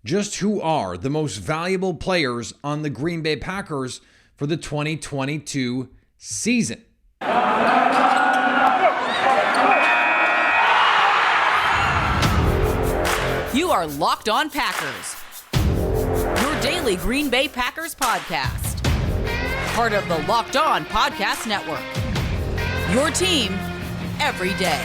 just who are the most valuable players on the Green Bay Packers for the 2022 season. You are Locked On Packers, your daily Green Bay Packers podcast. Part of the Locked On Podcast Network, your team every day.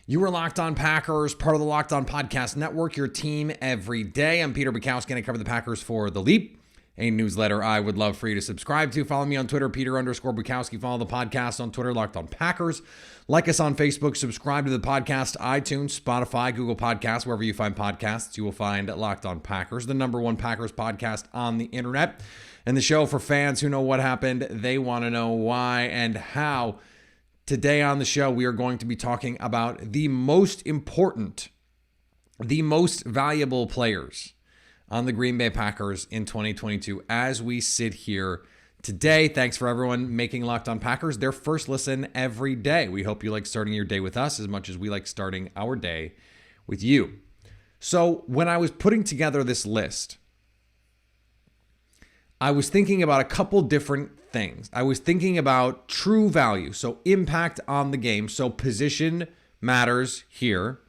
You are Locked On Packers, part of the Locked On Podcast Network, your team every day. I'm Peter Bukowski, and I cover the Packers for The Leap, a newsletter I would love for you to subscribe to. Follow me on Twitter, Peter_Bukowski. Follow the podcast on Twitter, Locked On Packers. Like us on Facebook. Subscribe to the podcast, iTunes, Spotify, Google Podcasts, wherever you find podcasts. You will find Locked On Packers, the number one Packers podcast on the internet. And the show for fans who know what happened. They want to know why and how. Today on the show, we are going to be talking about the most important, the most valuable players on the Green Bay Packers in 2022 as we sit here today. Thanks for everyone making Locked On Packers their first listen every day. We hope you like starting your day with us as much as we like starting our day with you. So when I was putting together this list, I was thinking about a couple different things. I was thinking about true value, so impact on the game, so position matters here.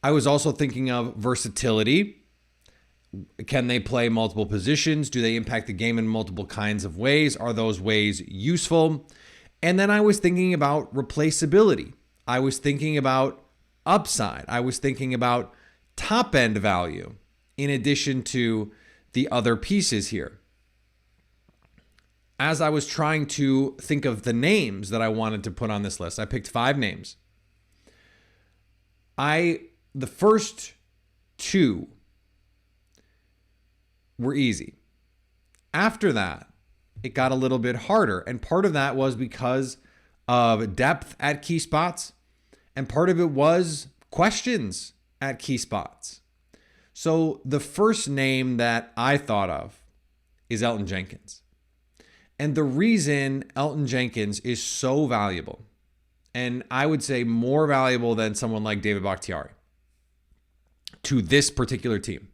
I was also thinking of versatility. Can they play multiple positions? Do they impact the game in multiple kinds of ways? Are those ways useful? And then I was thinking about replaceability. I was thinking about upside. I was thinking about top-end value in addition to the other pieces here. As I was trying to think of the names that I wanted to put on this list, I picked 5 names. The first 2 were easy. After that, it got a little bit harder. And part of that was because of depth at key spots. And part of it was questions at key spots. So the first name that I thought of is Elgton Jenkins. And the reason Elgton Jenkins is so valuable, and I would say more valuable than someone like David Bakhtiari to this particular team,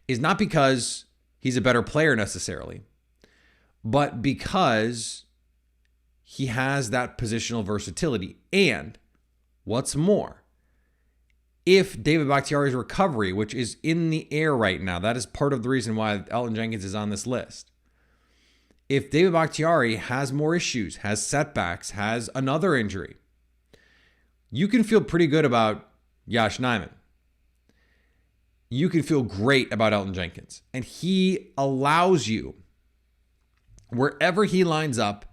is not because he's a better player necessarily, but because he has that positional versatility. And what's more, if David Bakhtiari's recovery, which is in the air right now, that is part of the reason why Elgton Jenkins is on this list. If David Bakhtiari has more issues, has setbacks, has another injury, you can feel pretty good about Yosh Nijman. You can feel great about Elgton Jenkins. And he allows you, wherever he lines up,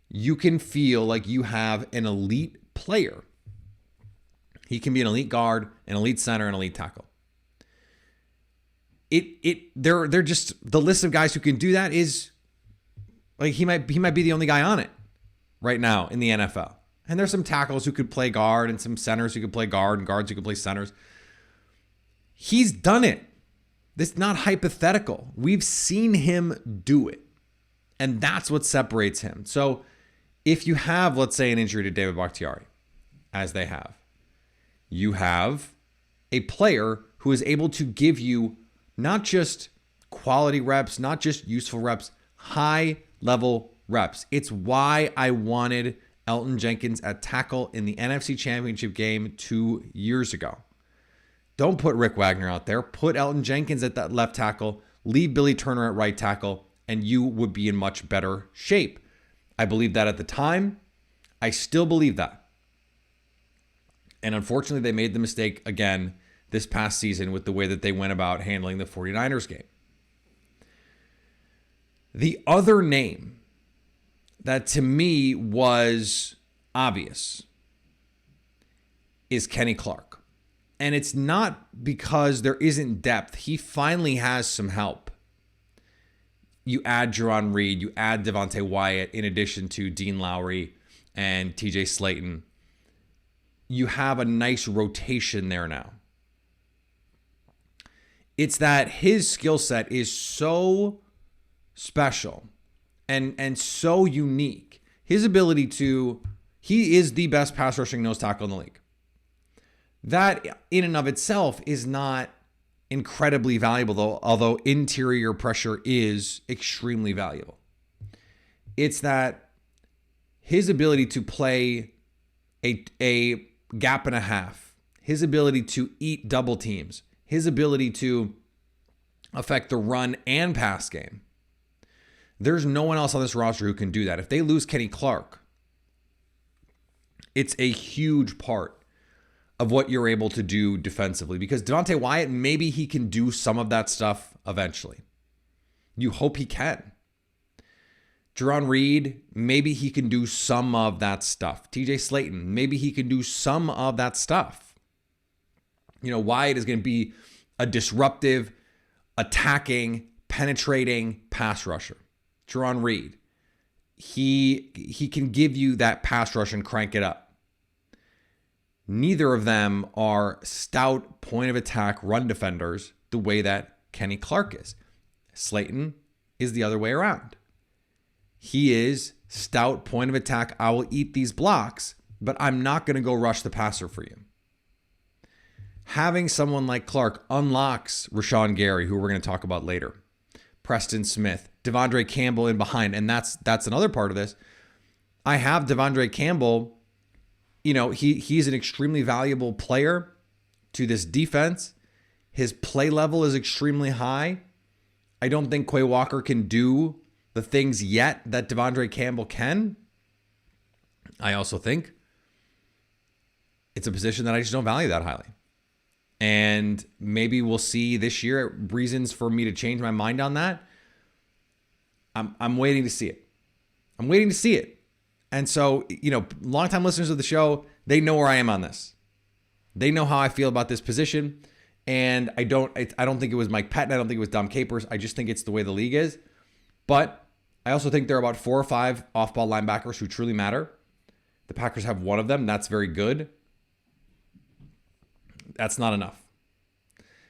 you can feel like you have an elite player. He can be an elite guard, an elite center, an elite tackle. They're just, the list of guys who can do that is, like, he might be the only guy on it right now in the NFL. And there's some tackles who could play guard and some centers who could play guard and guards who could play centers. He's done it. This is not hypothetical. We've seen him do it. And that's what separates him. So if you have, let's say, an injury to David Bakhtiari, as they have, you have a player who is able to give you not just quality reps, not just useful reps, high-level reps. It's why I wanted Elgton Jenkins at tackle in the NFC Championship game 2 years ago. Don't put Rick Wagner out there. Put Elgton Jenkins at that left tackle. Leave Billy Turner at right tackle, and you would be in much better shape. I believed that at the time. I still believe that. And unfortunately, they made the mistake again this past season with the way that they went about handling the 49ers game. The other name that to me was obvious is Kenny Clark. And it's not because there isn't depth. He finally has some help. You add Jerron Reed, you add Devontae Wyatt in addition to Dean Lowry and TJ Slayton. You have a nice rotation there now. It's that his skill set is so special and so unique. His ability to, he is the best pass rushing nose tackle in the league. That in and of itself is not incredibly valuable, though, although interior pressure is extremely valuable. It's that his ability to play a gap and a half, his ability to eat double teams, his ability to affect the run and pass game. There's no one else on this roster who can do that. If they lose Kenny Clark, it's a huge part of what you're able to do defensively, because Devonte Wyatt, maybe he can do some of that stuff eventually. You hope he can. Jarran Reed, maybe he can do some of that stuff. TJ Slayton, maybe he can do some of that stuff. Wyatt is going to be a disruptive, attacking, penetrating pass rusher. Jarran Reed, he can give you that pass rush and crank it up. Neither of them are stout point of attack run defenders the way that Kenny Clark is. Slayton is the other way around. He is stout point of attack. I will eat these blocks, but I'm not going to go rush the passer for you. Having someone like Clark unlocks Rashan Gary, who we're going to talk about later, Preston Smith, Devondre Campbell in behind, and that's another part of this. I have Devondre Campbell. He's an extremely valuable player to this defense. His play level is extremely high. I don't think Quay Walker can do the things yet that Devondre Campbell can. I also think it's a position that I just don't value that highly. And maybe we'll see this year reasons for me to change my mind on that. I'm waiting to see it. I'm waiting to see it. And so, longtime listeners of the show, they know where I am on this. They know how I feel about this position. And I don't think it was Mike Patton. I don't think it was Dom Capers. I just think it's the way the league is. But I also think there are about 4 or 5 off-ball linebackers who truly matter. The Packers have one of them. That's very good. That's not enough.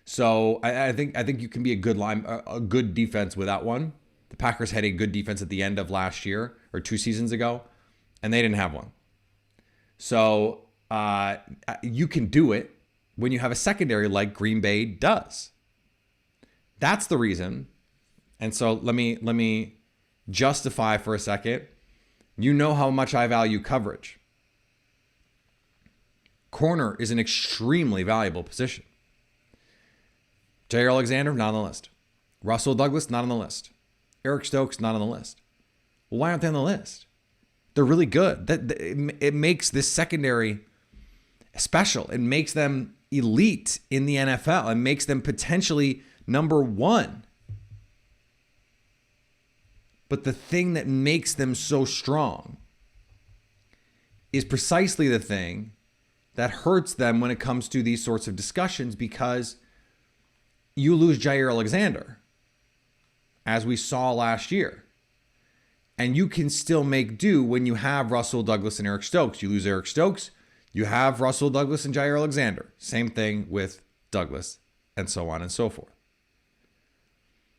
So I think you can be a good defense without one. The Packers had a good defense at the end of last year or 2 seasons ago, and they didn't have one. So you can do it when you have a secondary like Green Bay does. That's the reason. And so let me justify for a second. You know how much I value coverage. Corner is an extremely valuable position. Jair Alexander, not on the list. Russell Douglas, not on the list. Eric Stokes, not on the list. Well, why aren't they on the list? They're really good. It makes this secondary special. It makes them elite in the NFL. It makes them potentially number 1. But the thing that makes them so strong is precisely the thing that hurts them when it comes to these sorts of discussions, because you lose Jair Alexander, as we saw last year. And you can still make do when you have Russell Douglas and Eric Stokes. You lose Eric Stokes, you have Russell Douglas and Jair Alexander. Same thing with Douglas, and so on and so forth.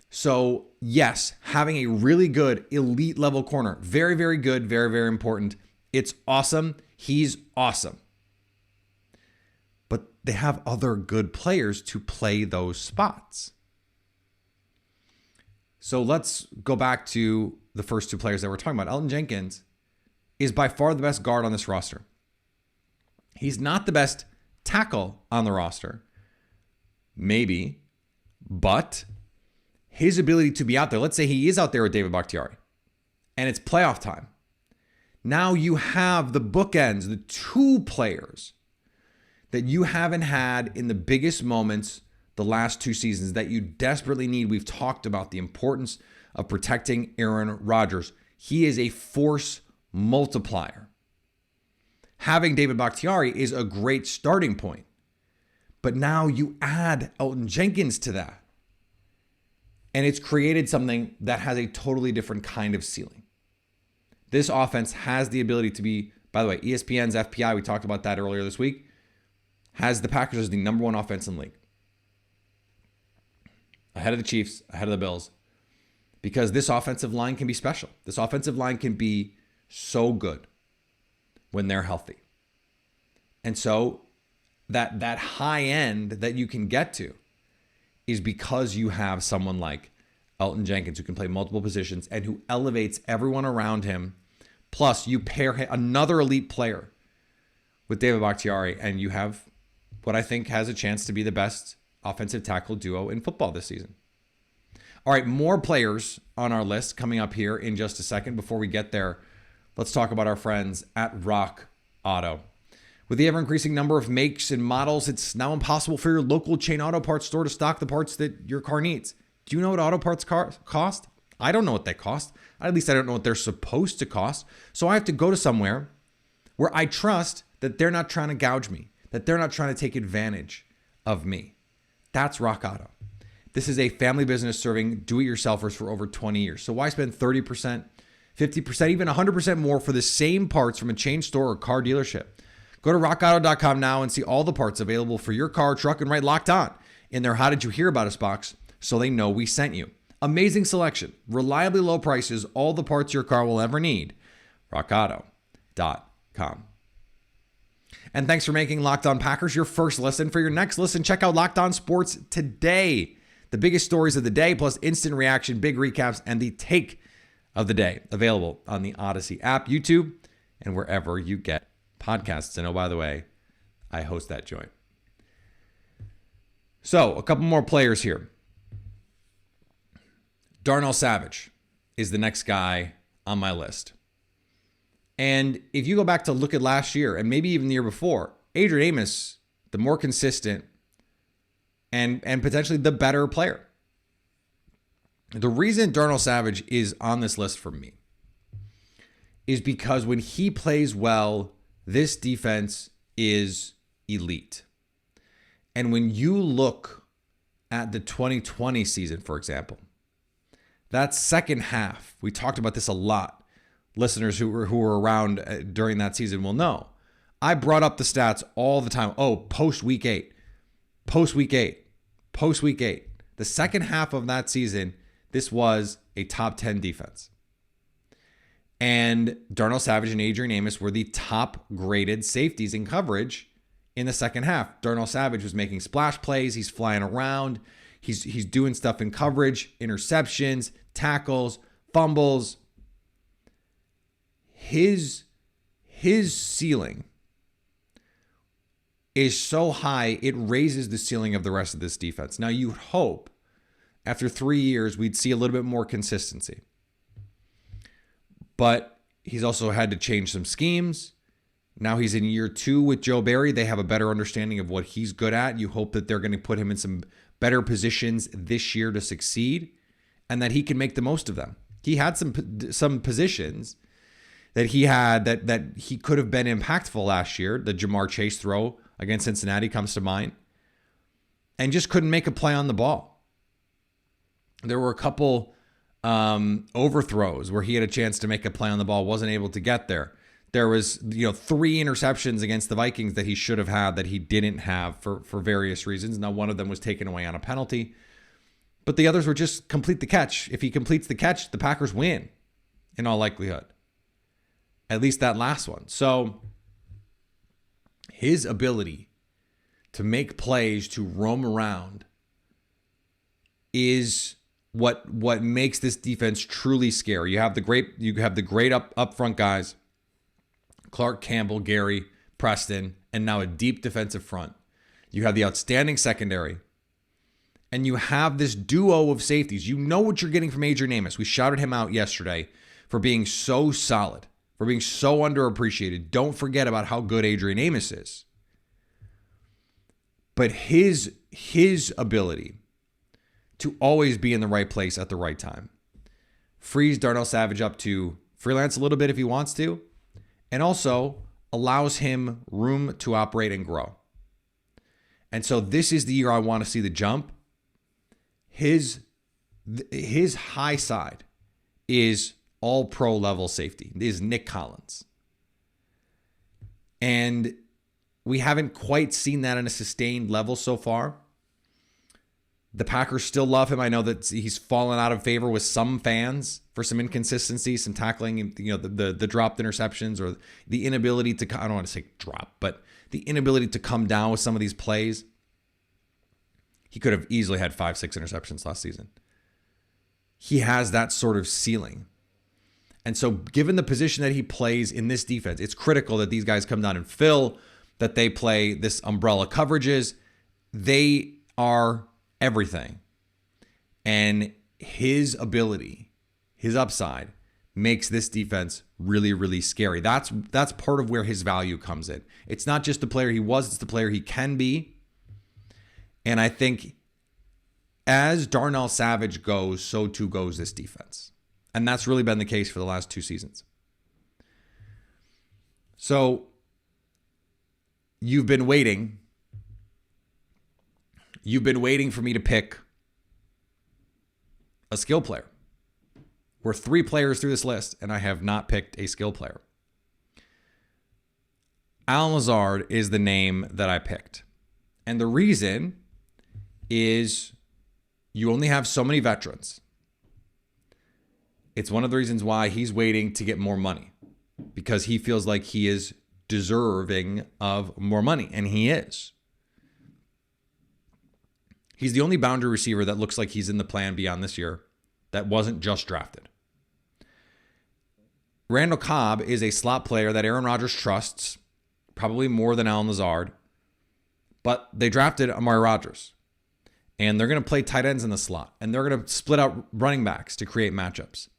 So, yes, having a really good elite level corner, very, very good, very, very important. It's awesome. He's awesome. But they have other good players to play those spots. So let's go back to the first 2 players that we're talking about. Elgton Jenkins is by far the best guard on this roster. He's not the best tackle on the roster, maybe, but his ability to be out there, let's say he is out there with David Bakhtiari, and it's playoff time. Now you have the bookends, the 2 players that you haven't had in the biggest moments the last 2 seasons that you desperately need. We've talked about the importance of protecting Aaron Rodgers. He is a force multiplier. Having David Bakhtiari is a great starting point. But now you add Elgton Jenkins to that. And it's created something that has a totally different kind of ceiling. This offense has the ability to be, by the way, ESPN's FPI, we talked about that earlier this week, has the Packers as the number 1 offense in the league. Ahead of the Chiefs, ahead of the Bills. Because this offensive line can be special. This offensive line can be so good when they're healthy. And so that high end that you can get to is because you have someone like Elgton Jenkins who can play multiple positions and who elevates everyone around him. Plus, you pair another elite player with David Bakhtiari, and you have what I think has a chance to be the best offensive tackle duo in football this season. All right, more players on our list coming up here in just a second. Before we get there, let's talk about our friends at Rock Auto. With the ever-increasing number of makes and models, it's now impossible for your local chain auto parts store to stock the parts that your car needs. Do you know what auto parts cost? I don't know what they cost. At least I don't know what they're supposed to cost. So I have to go to somewhere where I trust that they're not trying to gouge me, that they're not trying to take advantage of me. That's Rock Auto. This is a family business serving do-it-yourselfers for over 20 years. So why spend 30%, 50%, even 100% more for the same parts from a chain store or car dealership? Go to rockauto.com now and see all the parts available for your car, truck, and write Locked On in their How Did You Hear About Us box so they know we sent you. Amazing selection, reliably low prices, all the parts your car will ever need. rockauto.com. And thanks for making Locked On Packers your first listen. For your next listen, check out Locked On Sports Today. The biggest stories of the day, plus instant reaction, big recaps, and the take of the day. Available on the Odyssey app, YouTube, and wherever you get podcasts. And oh, by the way, I host that joint. So, a couple more players here. Darnell Savage is the next guy on my list. And if you go back to look at last year, and maybe even the year before, Adrian Amos, the more consistent and potentially the better player. The reason Darnell Savage is on this list for me is because when he plays well, this defense is elite. And when you look at the 2020 season, for example, that second half, we talked about this a lot. Listeners who were around during that season will know. I brought up the stats all the time. Oh, post week 8. The second half of that season, this was a top 10 defense. And Darnell Savage and Adrian Amos were the top graded safeties in coverage in the second half. Darnell Savage was making splash plays. He's flying around. He's doing stuff in coverage, interceptions, tackles, fumbles. His ceiling is so high, it raises the ceiling of the rest of this defense. Now, you'd hope after 3 years, we'd see a little bit more consistency. But he's also had to change some schemes. Now he's in year 2 with Joe Barry. They have a better understanding of what he's good at. You hope that they're going to put him in some better positions this year to succeed and that he can make the most of them. He had some positions that he had that he could have been impactful last year. The Jamar Chase throw against Cincinnati comes to mind. And just couldn't make a play on the ball. There were a couple overthrows where he had a chance to make a play on the ball, wasn't able to get there. There was 3 interceptions against the Vikings that he should have had that he didn't have for various reasons. Now, one of them was taken away on a penalty. But the others were just complete the catch. If he completes the catch, the Packers win in all likelihood. At least that last one. So his ability to make plays, to roam around, is what makes this defense truly scary. You have the great up front guys, Clark, Campbell, Gary, Preston, and now a deep defensive front. You have the outstanding secondary. And you have this duo of safeties. You know what you're getting from Adrian Amos. We shouted him out yesterday for being so solid, for being so underappreciated. Don't forget about how good Adrian Amos is. But his ability to always be in the right place at the right time frees Darnell Savage up to freelance a little bit if he wants to, and also allows him room to operate and grow. And so this is the year I want to see the jump. His high side is all pro level safety. It is Nick Collins. And we haven't quite seen that in a sustained level so far. The Packers still love him. I know that he's fallen out of favor with some fans for some inconsistency, some tackling, the dropped interceptions or the inability to, I don't want to say drop, but the inability to come down with some of these plays. He could have easily had 5-6 interceptions last season. He has that sort of ceiling. And so given the position that he plays in this defense, it's critical that these guys come down and fill, that they play this umbrella coverages. They are everything. And his ability, his upside, makes this defense really, really scary. That's part of where his value comes in. It's not just the player he was, it's the player he can be. And I think as Darnell Savage goes, so too goes this defense. And that's really been the case for the last 2 seasons. So you've been waiting. You've been waiting for me to pick a skill player. We're 3 players through this list, and I have not picked a skill player. Allen Lazard is the name that I picked. And the reason is you only have so many veterans. It's one of the reasons why he's waiting to get more money, because he feels like he is deserving of more money, and he is. He's the only boundary receiver that looks like he's in the plan beyond this year that wasn't just drafted. Randall Cobb is a slot player that Aaron Rodgers trusts, probably more than Allen Lazard, but they drafted Amari Rodgers, and they're going to play tight ends in the slot, and they're going to split out running backs to create matchups.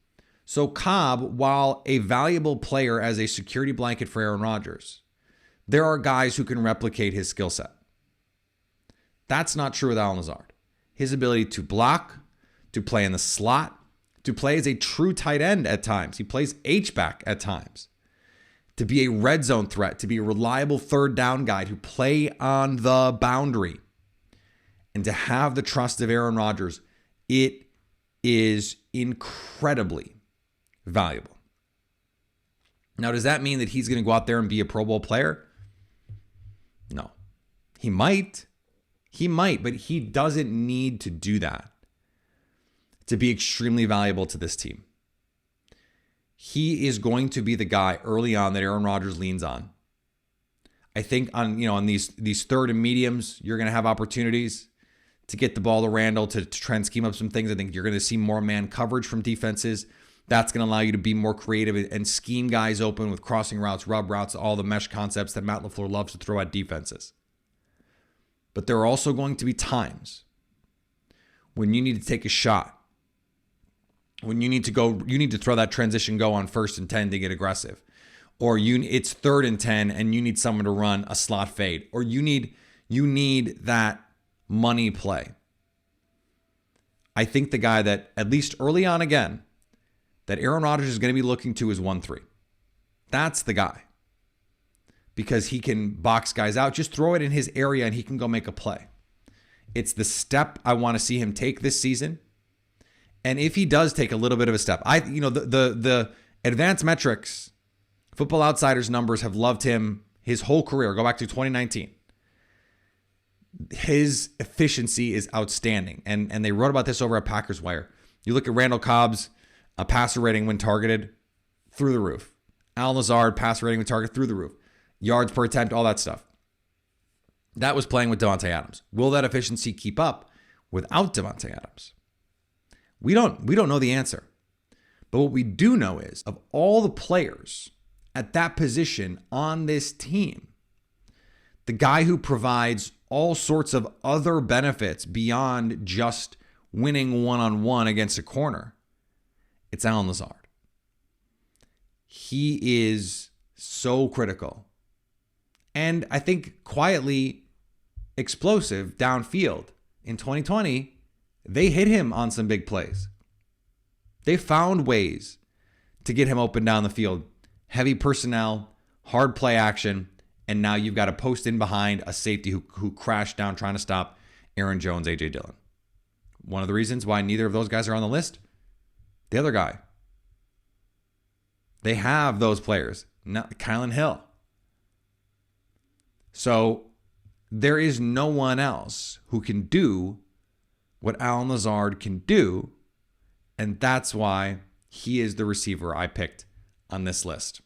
So Cobb, while a valuable player as a security blanket for Aaron Rodgers, there are guys who can replicate his skill set. That's not true with Allen Lazard. His ability to block, to play in the slot, to play as a true tight end at times. He plays H-back at times. To be a red zone threat, to be a reliable third down guy, to play on the boundary, and to have the trust of Aaron Rodgers, it is incredibly valuable. Now, does that mean that he's going to go out there and be a Pro Bowl player? No. He might, but he doesn't need to do that to be extremely valuable to this team. He is going to be the guy early on that Aaron Rodgers leans on. I think on these third and mediums, you're going to have opportunities to get the ball to Randall to try and scheme up some things. I think you're going to see more man coverage from defenses. That's going to allow you to be more creative and scheme guys open with crossing routes, rub routes, all the mesh concepts that Matt LaFleur loves to throw at defenses. But there are also going to be times when you need to take a shot, when you need to throw that transition go on 1st and 10 to get aggressive, or it's 3rd and 10 and you need someone to run a slot fade, or you need that money play. I think the guy that, at least early on again, that Aaron Rodgers is going to be looking to is 1-3. That's the guy. Because he can box guys out. Just throw it in his area and he can go make a play. It's the step I want to see him take this season. And if he does take a little bit of a step, the advanced metrics, Football Outsiders numbers have loved him his whole career. Go back to 2019. His efficiency is outstanding. And they wrote about this over at Packers Wire. You look at Randall Cobb's passer rating when targeted, through the roof. Allen Lazard, passer rating when targeted, through the roof. Yards per attempt, all that stuff. That was playing with Davante Adams. Will that efficiency keep up without Davante Adams? We don't know the answer. But what we do know is, of all the players at that position on this team, the guy who provides all sorts of other benefits beyond just winning one-on-one against a corner, it's Allen Lazard. He is so critical. And I think quietly explosive downfield. In 2020, they hit him on some big plays. They found ways to get him open down the field. Heavy personnel, hard play action, and now you've got a post in behind a safety who crashed down trying to stop Aaron Jones, A.J. Dillon. One of the reasons why neither of those guys are on the list, the other guy. They have those players. Not Kylan Hill. So there is no one else who can do what Allen Lazard can do, and that's why he is the receiver I picked on this list.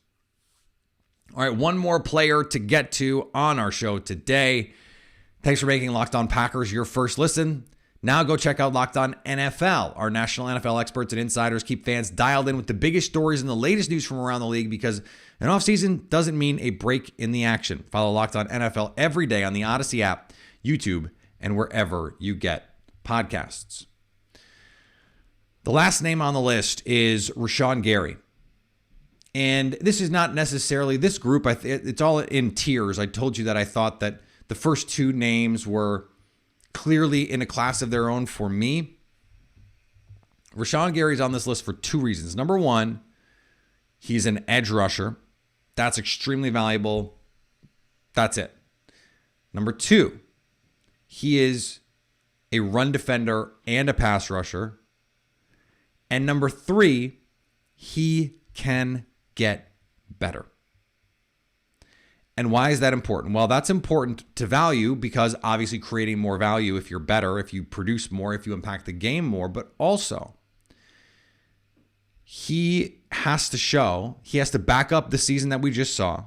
All right, one more player to get to on our show today. Thanks for making Locked On Packers your first listen. Now go check out Locked On NFL. Our national NFL experts and insiders keep fans dialed in with the biggest stories and the latest news from around the league, because an offseason doesn't mean a break in the action. Follow Locked On NFL every day on the Odyssey app, YouTube, and wherever you get podcasts. The last name on the list is Rashan Gary. And this is not necessarily this group. It's all in tiers. I told you that I thought that the first two names were clearly in a class of their own for me. Rashan Gary's on this list for two reasons. Number one, he's an edge rusher. That's extremely valuable. That's it. Number two, he is a run defender and a pass rusher. And number three, he can get better. And why is that important? Well, that's important to value because obviously creating more value if you're better, if you produce more, if you impact the game more, but also he has to back up the season that we just saw.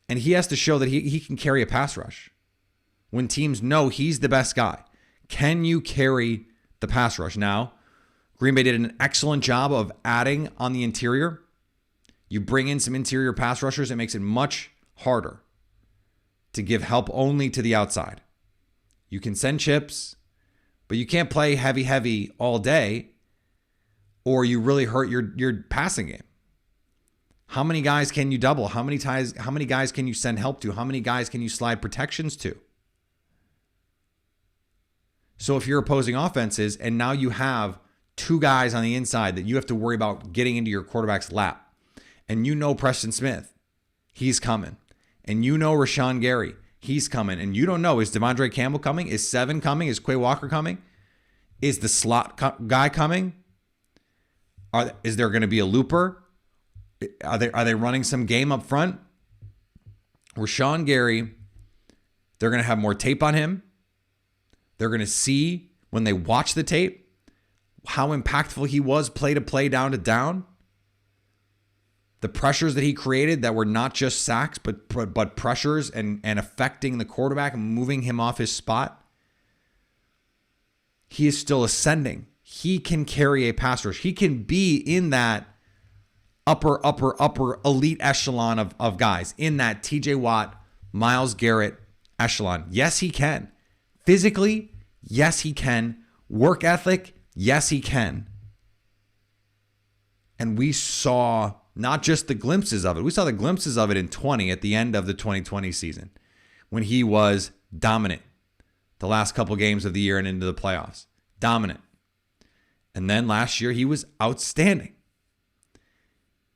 And he has to show that he can carry a pass rush. When teams know he's the best guy, can you carry the pass rush? Now, Green Bay did an excellent job of adding on the interior. You bring in some interior pass rushers, it makes it much harder to give help only to the outside. You can send chips, but you can't play heavy all day, or you really hurt your passing game. How many guys can you double? How many guys can you send help to? How many guys can you slide protections to? So if you're opposing offenses and now you have two guys on the inside that you have to worry about getting into your quarterback's lap, and you know Preston Smith, he's coming, and you know Rashan Gary, he's coming, and you don't know, is Devondre Campbell coming? Is Seven coming? Is Quay Walker coming? Is the slot guy coming? Is there going to be a looper? Are they running some game up front? Rashan Gary, they're going to have more tape on him. They're going to see when they watch the tape how impactful he was play to play, down to down. The pressures that he created that were not just sacks, but pressures and affecting the quarterback and moving him off his spot. He is still ascending. He can carry a pass rush. He can be in that upper elite echelon of guys, in that TJ Watt, Myles Garrett echelon. Yes, he can. Physically, yes, he can. Work ethic, yes, he can. And we saw not just the glimpses of it. We saw the glimpses of it in 20 at the end of the 2020 season when he was dominant the last couple games of the year and into the playoffs. Dominant. And then last year, he was outstanding.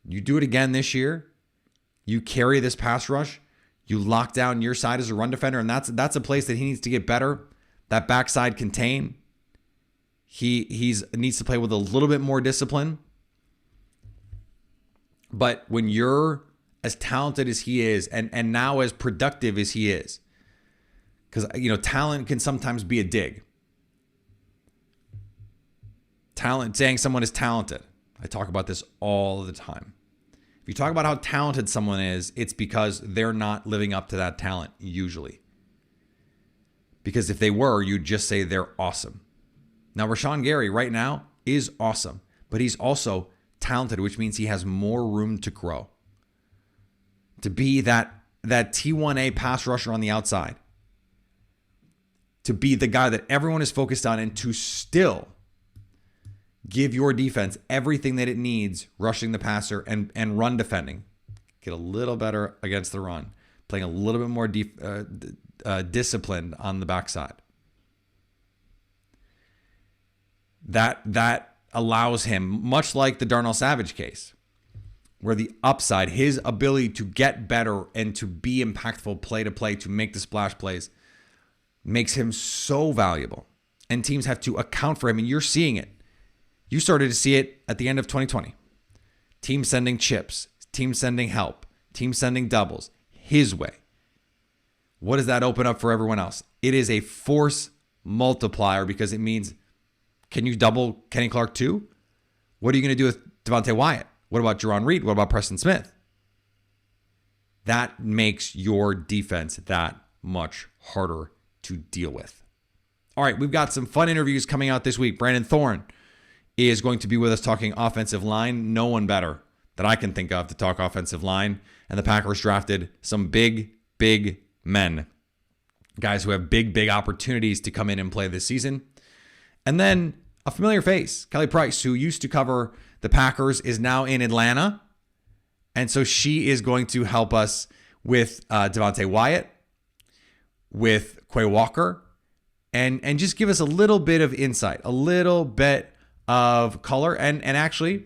You do it again this year. You carry this pass rush. You lock down your side as a run defender, and that's a place that he needs to get better. That backside contain. He needs to play with a little bit more discipline. But when you're as talented as he is, and now as productive as he is, because talent can sometimes be a dig. Talent, saying someone is talented. I talk about this all the time. If you talk about how talented someone is, it's because they're not living up to that talent, usually. Because if they were, you'd just say they're awesome. Now, Rashan Gary right now is awesome, but he's also talented, which means he has more room to grow. To be that T1A pass rusher on the outside. To be the guy that everyone is focused on, and to still give your defense everything that it needs, rushing the passer and run defending. Get a little better against the run. Playing a little bit more disciplined on the backside. That allows him, much like the Darnell Savage case, where the upside, his ability to get better and to be impactful play to play, to make the splash plays, makes him so valuable. And teams have to account for him, and you're seeing it. You started to see it at the end of 2020. Teams sending chips, teams sending help, teams sending doubles his way. What does that open up for everyone else? It is a force multiplier, because it means, can you double Kenny Clark too? What are you going to do with Devontae Wyatt? What about Jerron Reed? What about Preston Smith? that makes your defense that much harder to deal with. All right, we've got some fun interviews coming out this week. Brandon Thorne is going to be with us talking offensive line. No one better that I can think of to talk offensive line. And the Packers drafted some big men. Guys who have big opportunities to come in and play this season. And then a familiar face, Kelly Price, who used to cover the Packers, is now in Atlanta. And so she is going to help us with Devontae Wyatt, with Quay Walker, and just give us a little bit of insight, a little bit of color. And actually,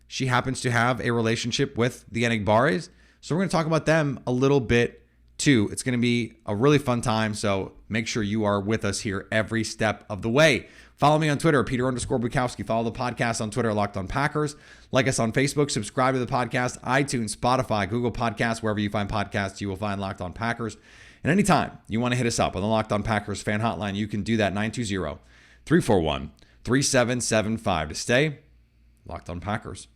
she happens to have a relationship with the Enigbares. So we're going to talk about them a little bit too. It's going to be a really fun time. So make sure you are with us here every step of the way. Follow me on Twitter, Peter_Bukowski. Follow the podcast on Twitter, Locked On Packers. Like us on Facebook. Subscribe to the podcast, iTunes, Spotify, Google Podcasts. Wherever you find podcasts, you will find Locked On Packers. And anytime you want to hit us up on the Locked On Packers fan hotline, you can do that, 920-341-3775 to stay Locked On Packers.